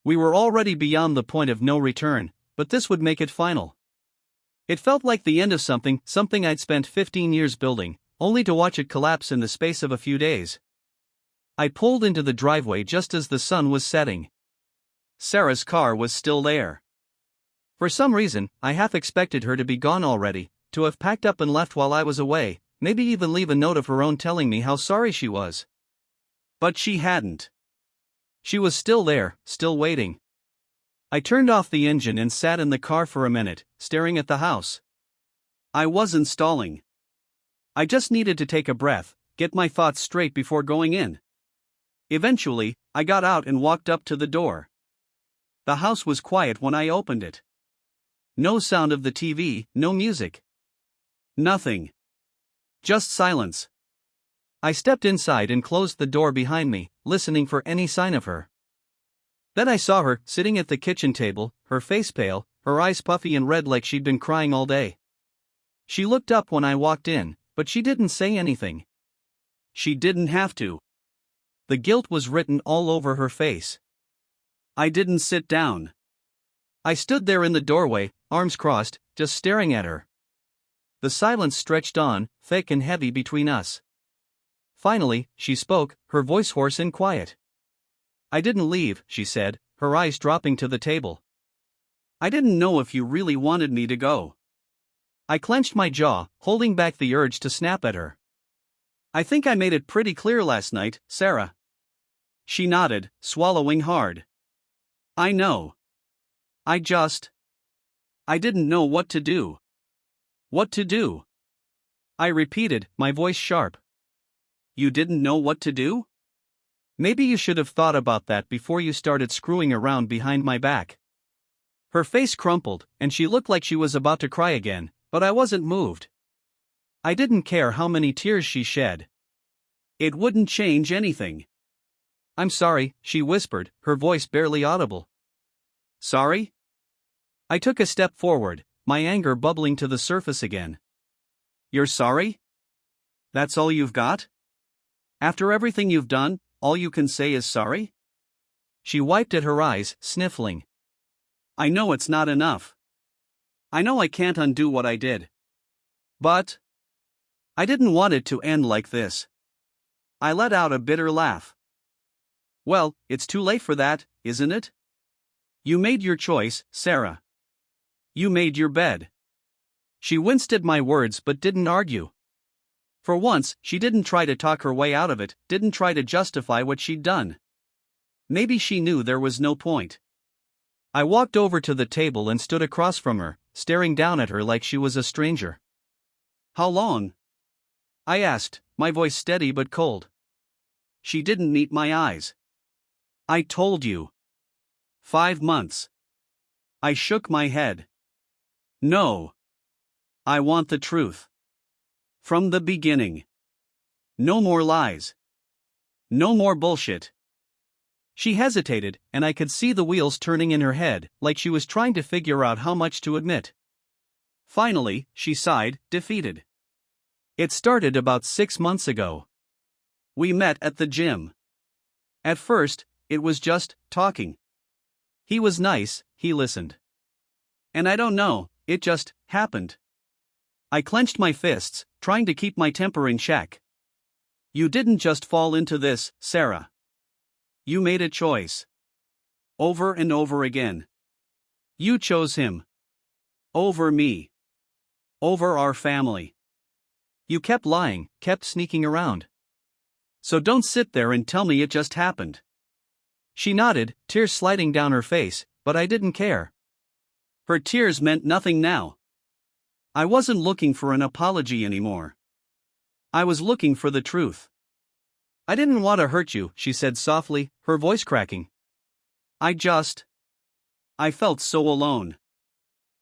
We were already beyond the point of no return, but this would make it final. It felt like the end of something I'd spent 15 years building, only to watch it collapse in the space of a few days. I pulled into the driveway just as the sun was setting. Sarah's car was still there. For some reason, I half expected her to be gone already, to have packed up and left while I was away, maybe even leave a note of her own telling me how sorry she was. But she hadn't. She was still there, still waiting. I turned off the engine and sat in the car for a minute, staring at the house. I wasn't stalling. I just needed to take a breath, get my thoughts straight before going in. Eventually, I got out and walked up to the door. The house was quiet when I opened it. No sound of the TV, no music. Nothing. Just silence. I stepped inside and closed the door behind me, listening for any sign of her. Then I saw her, sitting at the kitchen table, her face pale, her eyes puffy and red like she'd been crying all day. She looked up when I walked in, but she didn't say anything. She didn't have to. The guilt was written all over her face. I didn't sit down. I stood there in the doorway, arms crossed, just staring at her. The silence stretched on, thick and heavy between us. Finally, she spoke, her voice hoarse and quiet. I didn't leave, she said, her eyes dropping to the table. I didn't know if you really wanted me to go. I clenched my jaw, holding back the urge to snap at her. I think I made it pretty clear last night, Sarah. She nodded, swallowing hard. I know. I didn't know what to do. What to do? I repeated, my voice sharp. You didn't know what to do? Maybe you should have thought about that before you started screwing around behind my back. Her face crumpled, and she looked like she was about to cry again, but I wasn't moved. I didn't care how many tears she shed. It wouldn't change anything. I'm sorry, she whispered, her voice barely audible. Sorry? I took a step forward, my anger bubbling to the surface again. You're sorry? That's all you've got? After everything you've done, all you can say is sorry? She wiped at her eyes, sniffling. I know it's not enough. I know I can't undo what I did. But I didn't want it to end like this. I let out a bitter laugh. Well, it's too late for that, isn't it? You made your choice, Sarah. You made your bed. She winced at my words but didn't argue. For once, she didn't try to talk her way out of it, didn't try to justify what she'd done. Maybe she knew there was no point. I walked over to the table and stood across from her, staring down at her like she was a stranger. How long? I asked, my voice steady but cold. She didn't meet my eyes. I told you. 5 months. I shook my head. No. I want the truth. From the beginning. No more lies. No more bullshit. She hesitated, and I could see the wheels turning in her head, like she was trying to figure out how much to admit. Finally, she sighed, defeated. It started about 6 months ago. We met at the gym. At first, it was just talking. He was nice, he listened. And I don't know, it just happened. I clenched my fists, trying to keep my temper in check. You didn't just fall into this, Sarah. You made a choice. Over and over again. You chose him. Over me. Over our family. You kept lying, kept sneaking around. So don't sit there and tell me it just happened. She nodded, tears sliding down her face, but I didn't care. Her tears meant nothing now. I wasn't looking for an apology anymore. I was looking for the truth. I didn't want to hurt you, she said softly, her voice cracking. I felt so alone.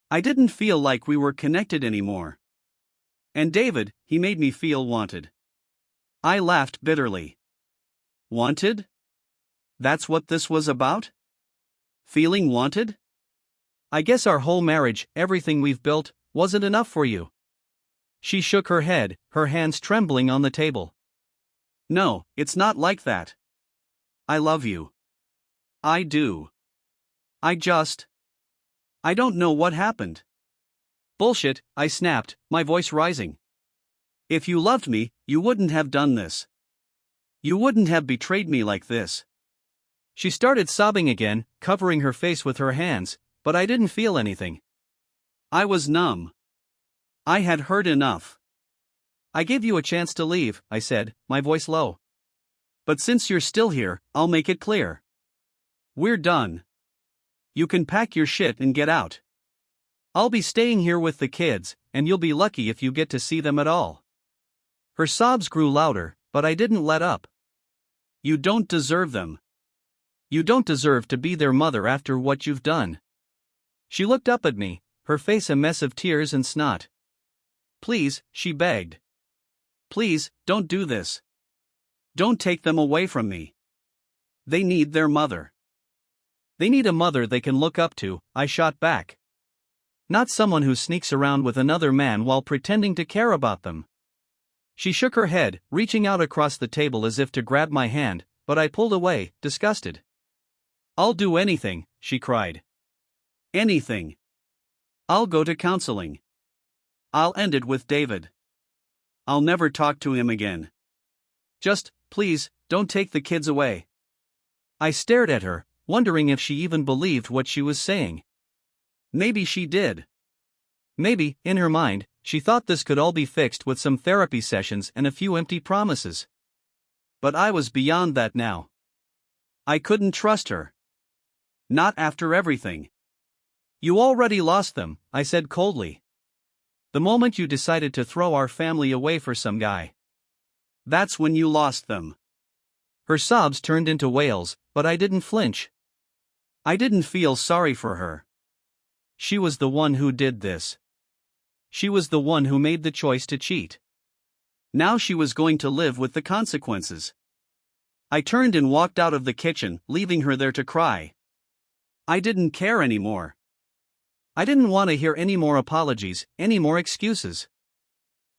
I didn't feel like we were connected anymore. And David, he made me feel wanted. I laughed bitterly. Wanted? That's what this was about? Feeling wanted? I guess our whole marriage, everything we've built, wasn't enough for you. She shook her head, her hands trembling on the table. No, it's not like that. I love you. I do. I don't know what happened. Bullshit, I snapped, my voice rising. If you loved me, you wouldn't have done this. You wouldn't have betrayed me like this. She started sobbing again, covering her face with her hands, but I didn't feel anything. I was numb. I had heard enough. I gave you a chance to leave, I said, my voice low. But since you're still here, I'll make it clear. We're done. You can pack your shit and get out. I'll be staying here with the kids, and you'll be lucky if you get to see them at all. Her sobs grew louder, but I didn't let up. You don't deserve them. You don't deserve to be their mother after what you've done. She looked up at me, her face a mess of tears and snot. Please, she begged. Please, don't do this. Don't take them away from me. They need their mother. They need a mother they can look up to, I shot back. Not someone who sneaks around with another man while pretending to care about them. She shook her head, reaching out across the table as if to grab my hand, but I pulled away, disgusted. "I'll do anything," she cried. "Anything. I'll go to counseling. I'll end it with David. I'll never talk to him again. Just, please, don't take the kids away." I stared at her, wondering if she even believed what she was saying. Maybe she did. Maybe, in her mind, she thought this could all be fixed with some therapy sessions and a few empty promises. But I was beyond that now. I couldn't trust her. Not after everything. "You already lost them," I said coldly. "The moment you decided to throw our family away for some guy. That's when you lost them." Her sobs turned into wails, but I didn't flinch. I didn't feel sorry for her. She was the one who did this. She was the one who made the choice to cheat. Now she was going to live with the consequences. I turned and walked out of the kitchen, leaving her there to cry. I didn't care anymore. I didn't want to hear any more apologies, any more excuses.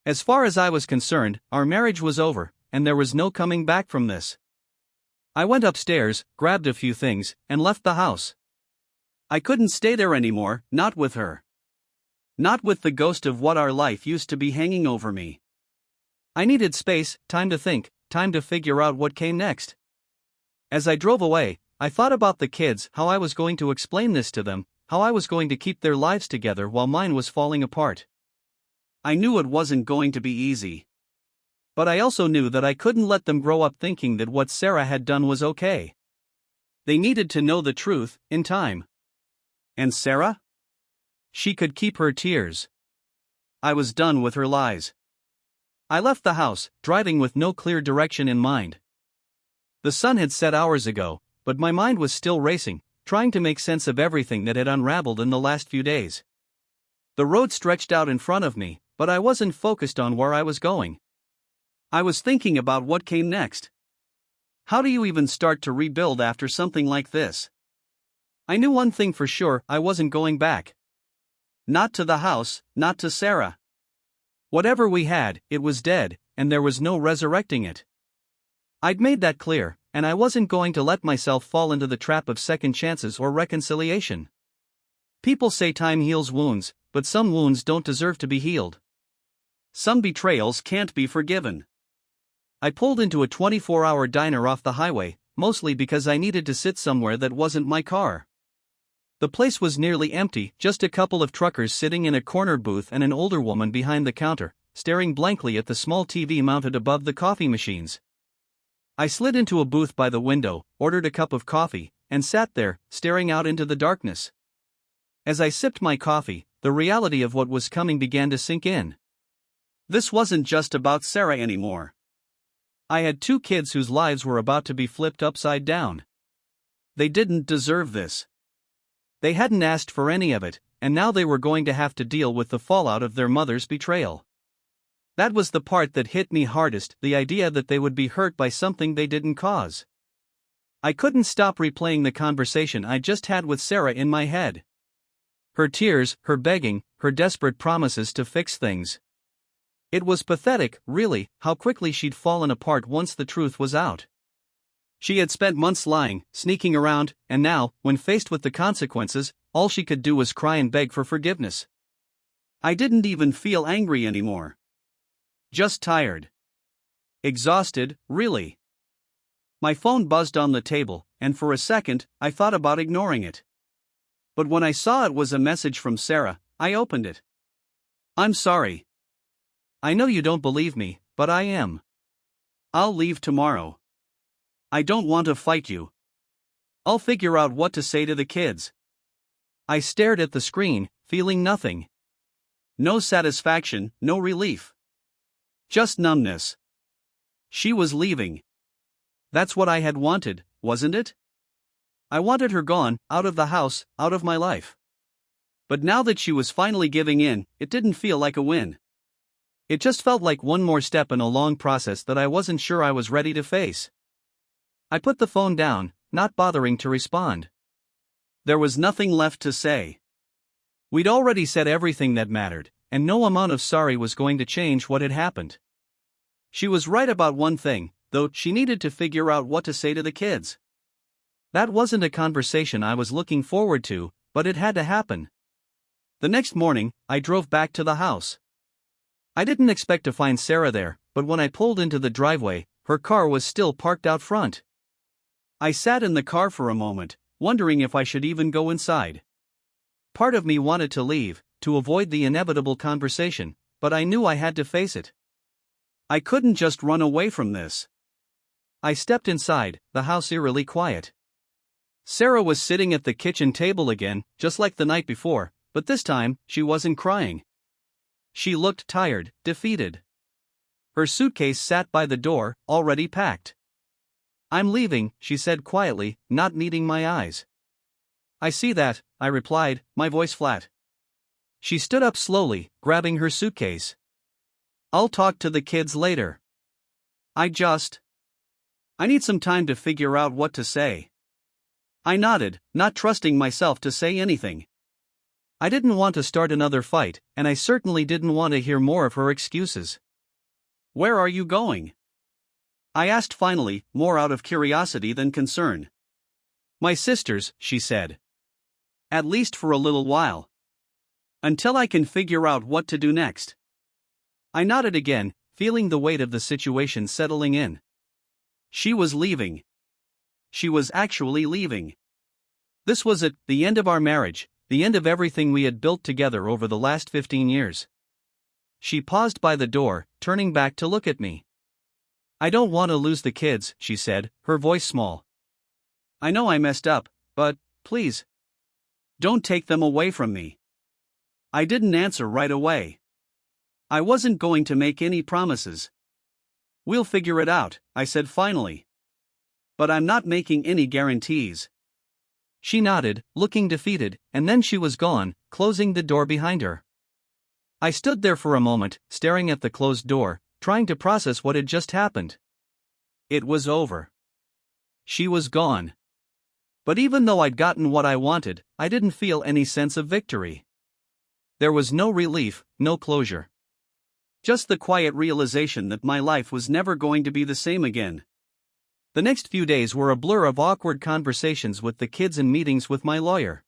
As far as I was concerned, our marriage was over, and there was no coming back from this. I went upstairs, grabbed a few things, and left the house. I couldn't stay there anymore, not with her. Not with the ghost of what our life used to be hanging over me. I needed space, time to think, time to figure out what came next. As I drove away, I thought about the kids, how I was going to explain this to them, how I was going to keep their lives together while mine was falling apart. I knew it wasn't going to be easy. But I also knew that I couldn't let them grow up thinking that what Sarah had done was okay. They needed to know the truth, in time. And Sarah? She could keep her tears. I was done with her lies. I left the house, driving with no clear direction in mind. The sun had set hours ago, but my mind was still racing, trying to make sense of everything that had unraveled in the last few days. The road stretched out in front of me, but I wasn't focused on where I was going. I was thinking about what came next. How do you even start to rebuild after something like this? I knew one thing for sure, I wasn't going back. Not to the house, not to Sarah. Whatever we had, it was dead, and there was no resurrecting it. I'd made that clear, and I wasn't going to let myself fall into the trap of second chances or reconciliation. People say time heals wounds, but some wounds don't deserve to be healed. Some betrayals can't be forgiven. I pulled into a 24-hour diner off the highway, mostly because I needed to sit somewhere that wasn't my car. The place was nearly empty, just a couple of truckers sitting in a corner booth and an older woman behind the counter, staring blankly at the small TV mounted above the coffee machines. I slid into a booth by the window, ordered a cup of coffee, and sat there, staring out into the darkness. As I sipped my coffee, the reality of what was coming began to sink in. This wasn't just about Sarah anymore. I had 2 kids whose lives were about to be flipped upside down. They didn't deserve this. They hadn't asked for any of it, and now they were going to have to deal with the fallout of their mother's betrayal. That was the part that hit me hardest, the idea that they would be hurt by something they didn't cause. I couldn't stop replaying the conversation I just had with Sarah in my head. Her tears, her begging, her desperate promises to fix things. It was pathetic, really, how quickly she'd fallen apart once the truth was out. She had spent months lying, sneaking around, and now, when faced with the consequences, all she could do was cry and beg for forgiveness. I didn't even feel angry anymore. Just tired. Exhausted, really. My phone buzzed on the table, and for a second, I thought about ignoring it. But when I saw it was a message from Sarah, I opened it. "I'm sorry. I know you don't believe me, but I am. I'll leave tomorrow. I don't want to fight you. I'll figure out what to say to the kids." I stared at the screen, feeling nothing. No satisfaction, no relief. Just numbness. She was leaving. That's what I had wanted, wasn't it? I wanted her gone, out of the house, out of my life. But now that she was finally giving in, it didn't feel like a win. It just felt like one more step in a long process that I wasn't sure I was ready to face. I put the phone down, not bothering to respond. There was nothing left to say. We'd already said everything that mattered, and no amount of sorry was going to change what had happened. She was right about one thing, though. She needed to figure out what to say to the kids. That wasn't a conversation I was looking forward to, but it had to happen. The next morning, I drove back to the house. I didn't expect to find Sarah there, but when I pulled into the driveway, her car was still parked out front. I sat in the car for a moment, wondering if I should even go inside. Part of me wanted to leave, to avoid the inevitable conversation, but I knew I had to face it. I couldn't just run away from this. I stepped inside, the house eerily quiet. Sarah was sitting at the kitchen table again, just like the night before, but this time, she wasn't crying. She looked tired, defeated. Her suitcase sat by the door, already packed. "I'm leaving," she said quietly, not meeting my eyes. "I see that," I replied, my voice flat. She stood up slowly, grabbing her suitcase. "I'll talk to the kids later. I need some time to figure out what to say." I nodded, not trusting myself to say anything. I didn't want to start another fight, and I certainly didn't want to hear more of her excuses. "Where are you going?" I asked finally, more out of curiosity than concern. "My sister's," she said. "At least for a little while. Until I can figure out what to do next." I nodded again, feeling the weight of the situation settling in. She was leaving. She was actually leaving. This was it, the end of our marriage, the end of everything we had built together over the last 15 years. She paused by the door, turning back to look at me. "I don't want to lose the kids," she said, her voice small. "I know I messed up, but, please, don't take them away from me." I didn't answer right away. I wasn't going to make any promises. "We'll figure it out," I said finally. "But I'm not making any guarantees." She nodded, looking defeated, and then she was gone, closing the door behind her. I stood there for a moment, staring at the closed door, trying to process what had just happened. It was over. She was gone. But even though I'd gotten what I wanted, I didn't feel any sense of victory. There was no relief, no closure. Just the quiet realization that my life was never going to be the same again. The next few days were a blur of awkward conversations with the kids and meetings with my lawyer.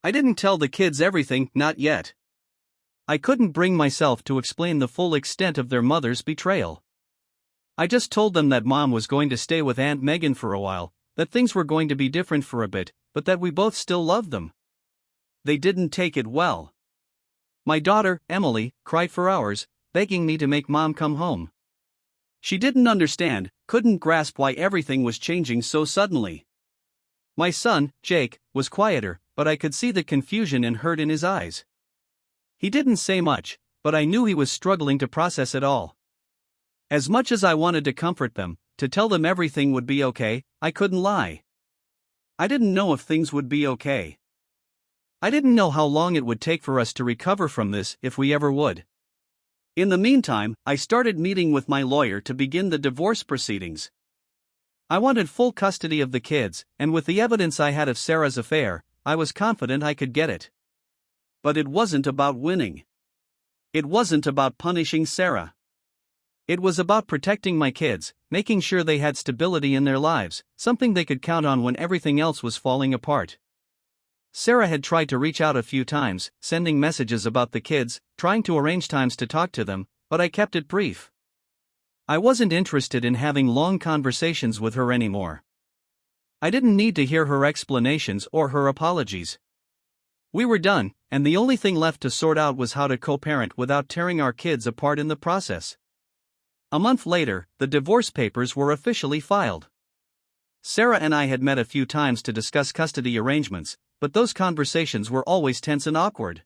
I didn't tell the kids everything, not yet. I couldn't bring myself to explain the full extent of their mother's betrayal. I just told them that Mom was going to stay with Aunt Megan for a while, that things were going to be different for a bit, but that we both still loved them. They didn't take it well. My daughter, Emily, cried for hours, begging me to make Mom come home. She didn't understand, couldn't grasp why everything was changing so suddenly. My son, Jake, was quieter, but I could see the confusion and hurt in his eyes. He didn't say much, but I knew he was struggling to process it all. As much as I wanted to comfort them, to tell them everything would be okay, I couldn't lie. I didn't know if things would be okay. I didn't know how long it would take for us to recover from this, if we ever would. In the meantime, I started meeting with my lawyer to begin the divorce proceedings. I wanted full custody of the kids, and with the evidence I had of Sarah's affair, I was confident I could get it. But it wasn't about winning. It wasn't about punishing Sarah. It was about protecting my kids, making sure they had stability in their lives, something they could count on when everything else was falling apart. Sarah had tried to reach out a few times, sending messages about the kids, trying to arrange times to talk to them, but I kept it brief. I wasn't interested in having long conversations with her anymore. I didn't need to hear her explanations or her apologies. We were done, and the only thing left to sort out was how to co-parent without tearing our kids apart in the process. A month later, the divorce papers were officially filed. Sarah and I had met a few times to discuss custody arrangements, but those conversations were always tense and awkward.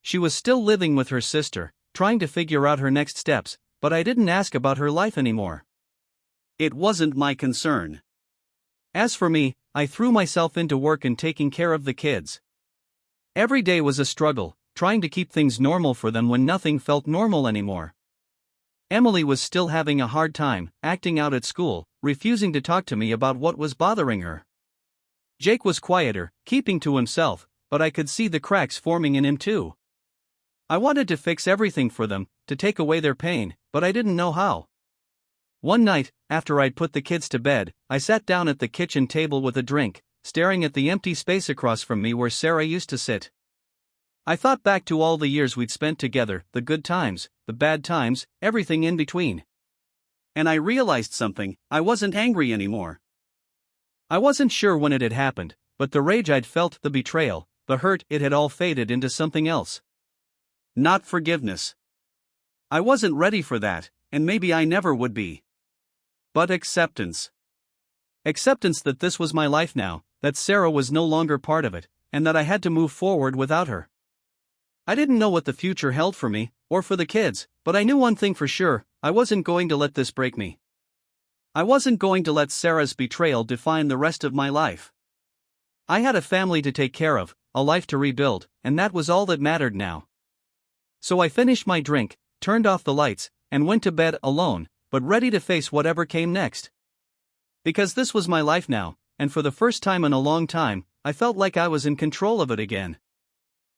She was still living with her sister, trying to figure out her next steps, but I didn't ask about her life anymore. It wasn't my concern. As for me, I threw myself into work and taking care of the kids. Every day was a struggle, trying to keep things normal for them when nothing felt normal anymore. Emily was still having a hard time, acting out at school, refusing to talk to me about what was bothering her. Jake was quieter, keeping to himself, but I could see the cracks forming in him too. I wanted to fix everything for them, to take away their pain, but I didn't know how. One night, after I'd put the kids to bed, I sat down at the kitchen table with a drink, staring at the empty space across from me where Sarah used to sit. I thought back to all the years we'd spent together, the good times, the bad times, everything in between. And I realized something: I wasn't angry anymore. I wasn't sure when it had happened, but the rage I'd felt, the betrayal, the hurt, it had all faded into something else. Not forgiveness. I wasn't ready for that, and maybe I never would be. But acceptance. Acceptance that this was my life now, that Sarah was no longer part of it, and that I had to move forward without her. I didn't know what the future held for me, or for the kids, but I knew one thing for sure: I wasn't going to let this break me. I wasn't going to let Sarah's betrayal define the rest of my life. I had a family to take care of, a life to rebuild, and that was all that mattered now. So I finished my drink, turned off the lights, and went to bed alone, but ready to face whatever came next. Because this was my life now, and for the first time in a long time, I felt like I was in control of it again.